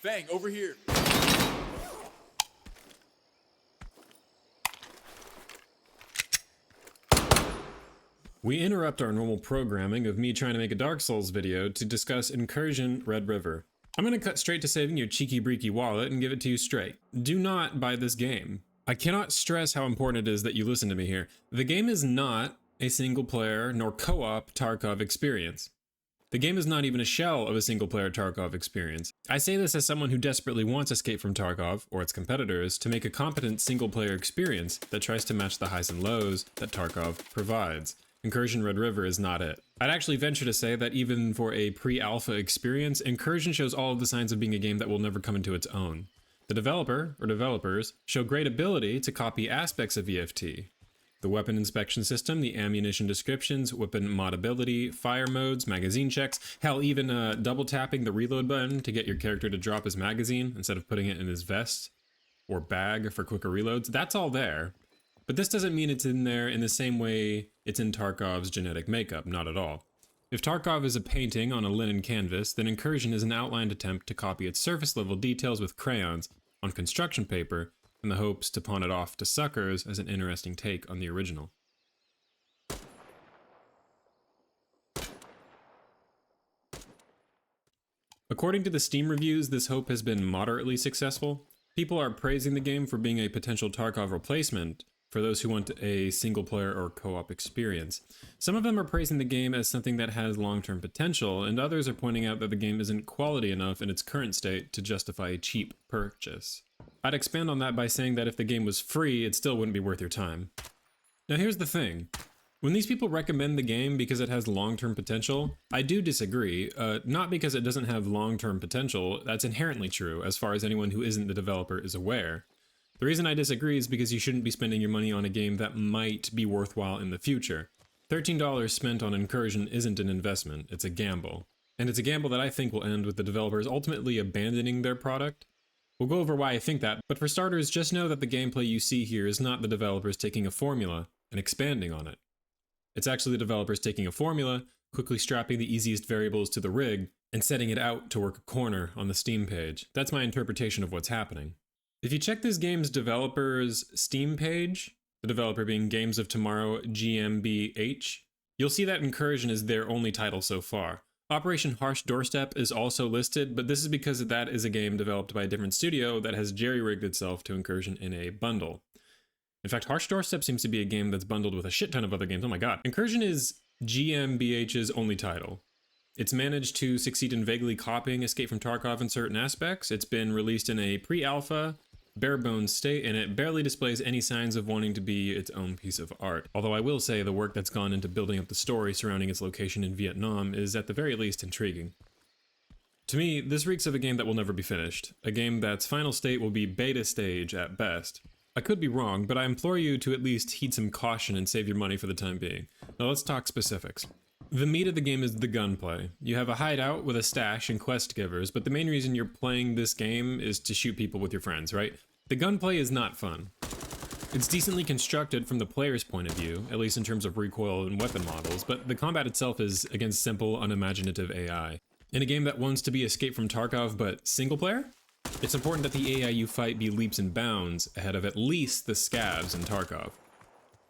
Fang, over here. We interrupt our normal programming of me trying to make a Dark Souls video to discuss Incursion Red River. I'm gonna cut straight to saving your cheeky breeky wallet and give it to you straight. Do not buy this game. I cannot stress how important it is that you listen to me here. The game is not a single player nor co-op Tarkov experience. The game is not even a shell of a single player Tarkov experience. I say this as someone who desperately wants Escape from Tarkov, or its competitors, to make a competent single player experience that tries to match the highs and lows that Tarkov provides. Incursion Red River is not it. I'd actually venture to say that even for a pre-alpha experience, Incursion shows all of the signs of being a game that will never come into its own. The developer, or developers, show great ability to copy aspects of EFT. The weapon inspection system, the ammunition descriptions, weapon modability, fire modes, magazine checks, hell, even double tapping the reload button to get your character to drop his magazine instead of putting it in his vest or bag for quicker reloads. That's all there. But this doesn't mean it's in there in the same way it's in Tarkov's genetic makeup, not at all. If Tarkov is a painting on a linen canvas, then Incursion is an outlined attempt to copy its surface level details with crayons on construction paper in the hopes to pawn it off to suckers as an interesting take on the original. According to the Steam reviews, this hope has been moderately successful. People are praising the game for being a potential Tarkov replacement for those who want a single player or co-op experience. Some of them are praising the game as something that has long-term potential, and others are pointing out that the game isn't quality enough in its current state to justify a cheap purchase. I'd expand on that by saying that if the game was free, it still wouldn't be worth your time. Now here's the thing. When these people recommend the game because it has long-term potential, I do disagree. Not because it doesn't have long-term potential, that's inherently true as far as anyone who isn't the developer is aware. The reason I disagree is because you shouldn't be spending your money on a game that might be worthwhile in the future. $13 spent on Incursion isn't an investment, it's a gamble. And it's a gamble that I think will end with the developers ultimately abandoning their product. We'll go over why I think that, but for starters, just know that the gameplay you see here is not the developers taking a formula and expanding on it. It's actually the developers taking a formula, quickly strapping the easiest variables to the rig, and setting it out to work a corner on the Steam page. That's my interpretation of what's happening. If you check this game's developer's Steam page, the developer being Games of Tomorrow GmbH, you'll see that Incursion is their only title so far. Operation Harsh Doorstep is also listed, but this is because that is a game developed by a different studio that has jerry-rigged itself to Incursion in a bundle. In fact, Harsh Doorstep seems to be a game that's bundled with a shit ton of other games. Oh my god. Incursion is GmbH's only title. It's managed to succeed in vaguely copying Escape from Tarkov in certain aspects. It's been released in a pre-alpha, bare-bones state, and it barely displays any signs of wanting to be its own piece of art. Although I will say the work that's gone into building up the story surrounding its location in Vietnam is at the very least intriguing. To me, this reeks of a game that will never be finished. A game that's final state will be beta stage at best. I could be wrong, but I implore you to at least heed some caution and save your money for the time being. Now let's talk specifics. The meat of the game is the gunplay. You have a hideout with a stash and quest givers, but the main reason you're playing this game is to shoot people with your friends, right? The gunplay is not fun. It's decently constructed from the player's point of view, at least in terms of recoil and weapon models, but the combat itself is against simple, unimaginative AI. In a game that wants to be Escape from Tarkov but single player, it's important that the AI you fight be leaps and bounds ahead of at least the scavs in Tarkov.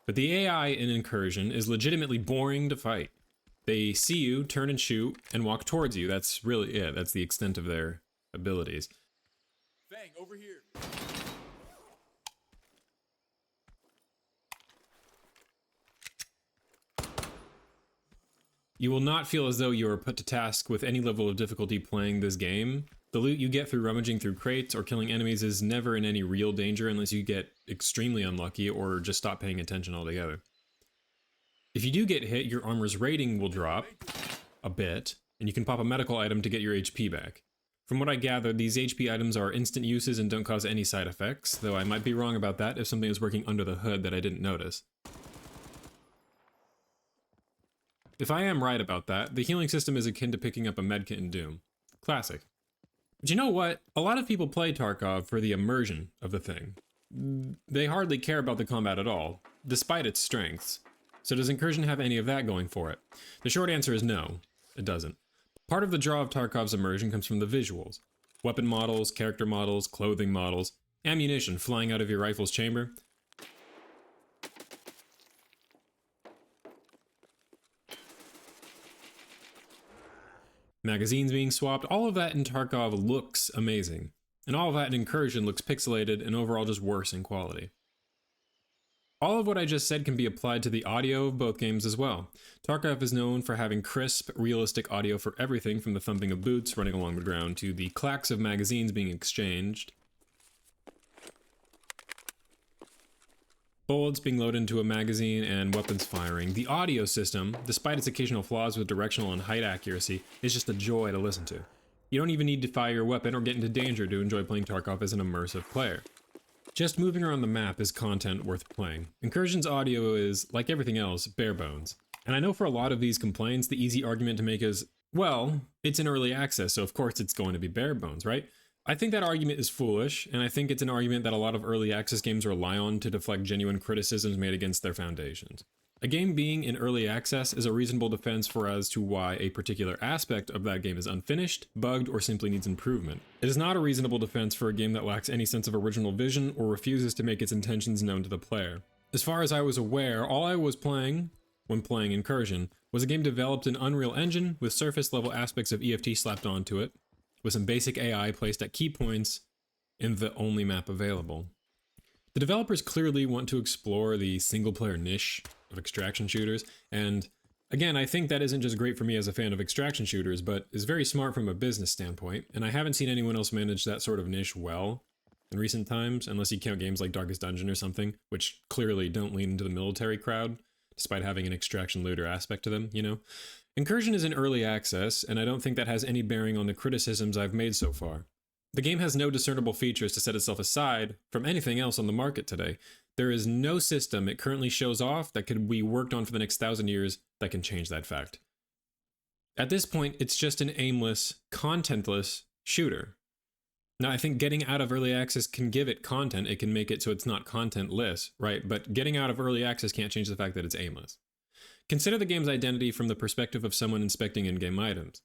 But the AI in Incursion is legitimately boring to fight. They see you, turn and shoot, and walk towards you. That's really it. That's the extent of their abilities. Fang, over here. You will not feel as though you are put to task with any level of difficulty playing this game. The loot you get through rummaging through crates or killing enemies is never in any real danger unless you get extremely unlucky or just stop paying attention altogether. If you do get hit, your armor's rating will drop a bit, and you can pop a medical item to get your HP back. From what I gather, these HP items are instant uses and don't cause any side effects, though I might be wrong about that if something is working under the hood that I didn't notice. If I am right about that, the healing system is akin to picking up a medkit in Doom. Classic. But you know what? A lot of people play Tarkov for the immersion of the thing. They hardly care about the combat at all, despite its strengths. So does Incursion have any of that going for it? The short answer is no, it doesn't. Part of the draw of Tarkov's immersion comes from the visuals. Weapon models, character models, clothing models, ammunition flying out of your rifle's chamber. Magazines being swapped, all of that in Tarkov looks amazing. And all of that in Incursion looks pixelated and overall just worse in quality. All of what I just said can be applied to the audio of both games as well. Tarkov is known for having crisp, realistic audio for everything from the thumping of boots running along the ground to the clacks of magazines being exchanged, bullets being loaded into a magazine, and weapons firing. The audio system, despite its occasional flaws with directional and height accuracy, is just a joy to listen to. You don't even need to fire your weapon or get into danger to enjoy playing Tarkov as an immersive player. Just moving around the map is content worth playing. Incursion's audio is, like everything else, bare bones. And I know for a lot of these complaints, the easy argument to make is, well, it's in early access, so of course it's going to be bare bones, right? I think that argument is foolish, and I think it's an argument that a lot of early access games rely on to deflect genuine criticisms made against their foundations. A game being in early access is a reasonable defense for as to why a particular aspect of that game is unfinished, bugged, or simply needs improvement. It is not a reasonable defense for a game that lacks any sense of original vision or refuses to make its intentions known to the player. As far as I was aware, all I was playing, when playing Incursion, was a game developed in Unreal Engine with surface-level aspects of EFT slapped onto it, with some basic AI placed at key points in the only map available. The developers clearly want to explore the single-player niche of extraction shooters, and again, I think that isn't just great for me as a fan of extraction shooters, but is very smart from a business standpoint, and I haven't seen anyone else manage that sort of niche well in recent times, unless you count games like Darkest Dungeon or something, which clearly don't lean into the military crowd, despite having an extraction looter aspect to them, you know? Incursion is in early access, and I don't think that has any bearing on the criticisms I've made so far. The game has no discernible features to set itself aside from anything else on the market today. There is no system it currently shows off that could be worked on for the next 1,000 years that can change that fact. At this point, it's just an aimless, contentless shooter. Now, I think getting out of early access can give it content. It can make it so it's not contentless, right? But getting out of early access can't change the fact that it's aimless. Consider the game's identity from the perspective of someone inspecting in-game items.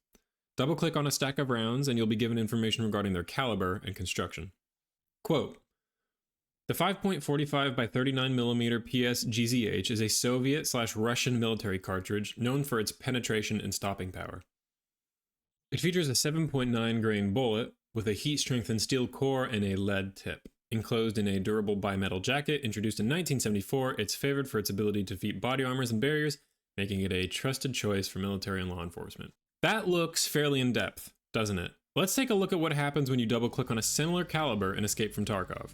Double-click on a stack of rounds and you'll be given information regarding their caliber and construction. Quote, the 5.45 by 39mm PS GZH is a Soviet/Russian military cartridge known for its penetration and stopping power. It features a 7.9 grain bullet with a heat-strengthened steel core and a lead tip. Enclosed in a durable bimetal jacket introduced in 1974, it's favored for its ability to defeat body armors and barriers, making it a trusted choice for military and law enforcement. That looks fairly in-depth, doesn't it? Let's take a look at what happens when you double-click on a similar caliber in Escape from Tarkov.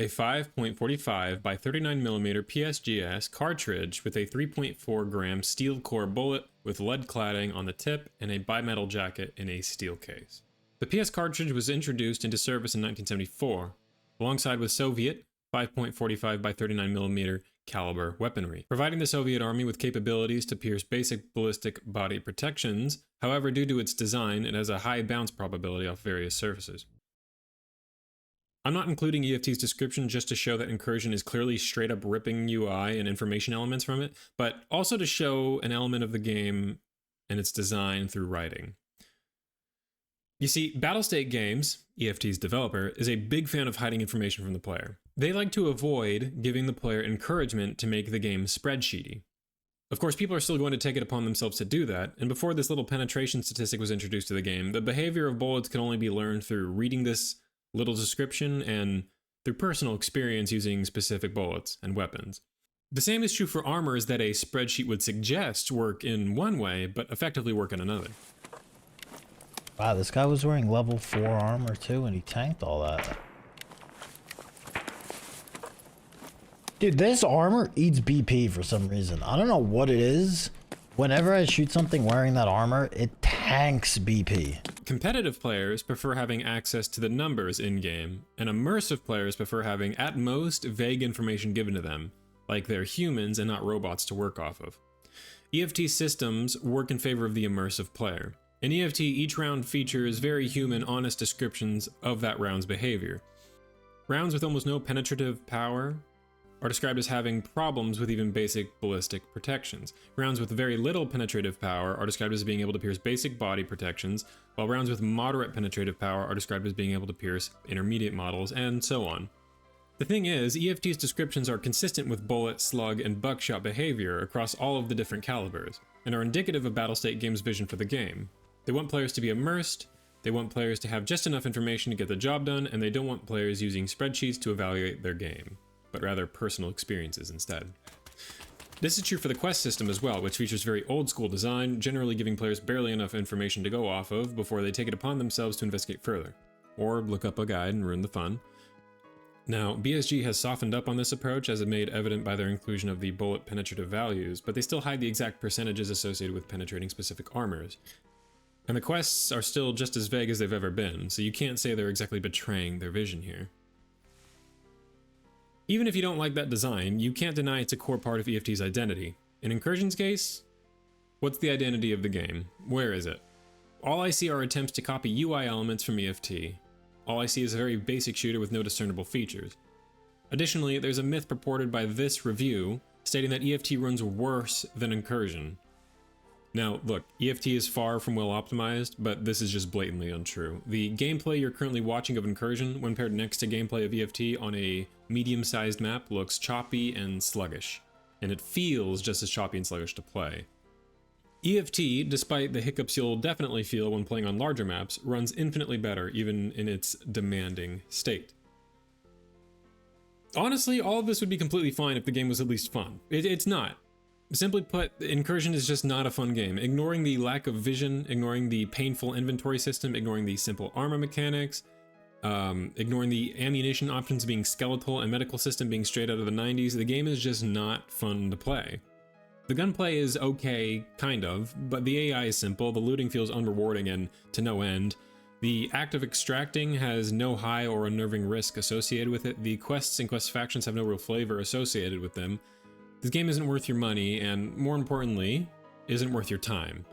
A 5.45 by 39mm PSGS cartridge with a 3.4 gram steel core bullet with lead cladding on the tip and a bimetal jacket in a steel case. The PS cartridge was introduced into service in 1974, alongside with Soviet 5.45 by 39mm caliber weaponry, providing the Soviet Army with capabilities to pierce basic ballistic body protections. However, due to its design, it has a high bounce probability off various surfaces. I'm not including EFT's description just to show that Incursion is clearly straight up ripping UI and information elements from it, but also to show an element of the game and its design through writing. You see, Battlestate Games, EFT's developer, is a big fan of hiding information from the player. They like to avoid giving the player encouragement to make the game spreadsheety. Of course, people are still going to take it upon themselves to do that, and before this little penetration statistic was introduced to the game, the behavior of bullets could only be learned through reading this little description and through personal experience using specific bullets and weapons. The same is true for armors that a spreadsheet would suggest work in one way, but effectively work in another. Wow, this guy was wearing level 4 armor too, and he tanked all that. Dude, this armor eats BP for some reason. I don't know what it is. Whenever I shoot something wearing that armor, it tanks BP. Competitive players prefer having access to the numbers in-game, and immersive players prefer having, at most, vague information given to them, like they're humans and not robots to work off of. EFT systems work in favor of the immersive player. In EFT, each round features very human, honest descriptions of that round's behavior. Rounds with almost no penetrative power are described as having problems with even basic ballistic protections. Rounds with very little penetrative power are described as being able to pierce basic body protections, while rounds with moderate penetrative power are described as being able to pierce intermediate models, and so on. The thing is, EFT's descriptions are consistent with bullet, slug, and buckshot behavior across all of the different calibers, and are indicative of Battlestate Games' vision for the game. They want players to be immersed, they want players to have just enough information to get the job done, and they don't want players using spreadsheets to evaluate their game, but rather personal experiences instead. This is true for the quest system as well, which features very old school design, generally giving players barely enough information to go off of before they take it upon themselves to investigate further, or look up a guide and ruin the fun. Now, BSG has softened up on this approach, as it made evident by their inclusion of the bullet penetrative values, but they still hide the exact percentages associated with penetrating specific armors. And the quests are still just as vague as they've ever been, so you can't say they're exactly betraying their vision here. Even if you don't like that design, you can't deny it's a core part of EFT's identity. In Incursion's case, what's the identity of the game? Where is it? All I see are attempts to copy UI elements from EFT. All I see is a very basic shooter with no discernible features. Additionally, there's a myth purported by this review stating that EFT runs worse than Incursion. Now, look, EFT is far from well optimized, but this is just blatantly untrue. The gameplay you're currently watching of Incursion, when paired next to gameplay of EFT on a medium-sized map, looks choppy and sluggish, and it feels just as choppy and sluggish to play. EFT, despite the hiccups you'll definitely feel when playing on larger maps, runs infinitely better even in its demanding state. Honestly, all of this would be completely fine if the game was at least fun. It's not. Simply put, Incursion is just not a fun game. Ignoring the lack of vision, ignoring the painful inventory system, ignoring the simple armor mechanics, ignoring the ammunition options being skeletal and medical system being straight out of the 90s, the game is just not fun to play. The gunplay is okay, kind of, but the AI is simple, the looting feels unrewarding and to no end. The act of extracting has no high or unnerving risk associated with it. The quests and quest factions have no real flavor associated with them. This game isn't worth your money, and more importantly, isn't worth your time.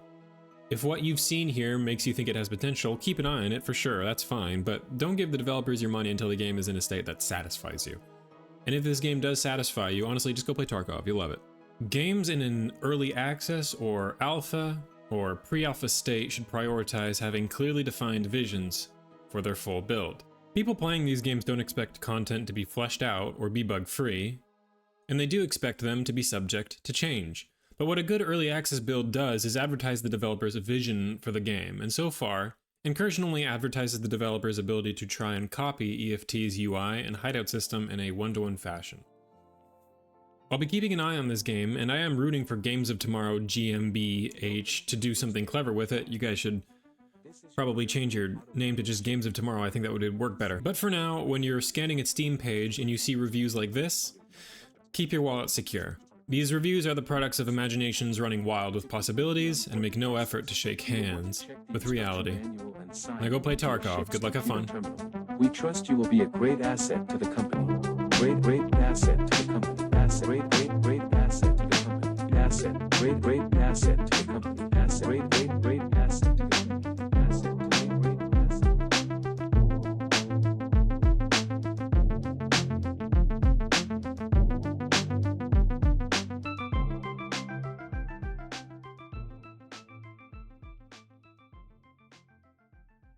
If what you've seen here makes you think it has potential, keep an eye on it for sure, that's fine, but don't give the developers your money until the game is in a state that satisfies you. And if this game does satisfy you, honestly, just go play Tarkov, you'll love it. Games in an early access or alpha or pre-alpha state should prioritize having clearly defined visions for their full build. People playing these games don't expect content to be fleshed out or be bug-free, and they do expect them to be subject to change. But what a good early access build does is advertise the developer's vision for the game, and so far, Incursion only advertises the developer's ability to try and copy EFT's UI and hideout system in a one-to-one fashion. I'll be keeping an eye on this game, and I am rooting for Games of Tomorrow GmbH to do something clever with it. You guys should probably change your name to just Games of Tomorrow. I think that would work better. But for now, when you're scanning its Steam page and you see reviews like this, keep your wallet secure. These reviews are the products of imaginations running wild with possibilities and make no effort to shake hands with reality. Now go play Tarkov. Good luck, have fun. We trust you will be a great asset to the company. Great asset to the company. Asset, great asset to the company. Asset, great asset to the company.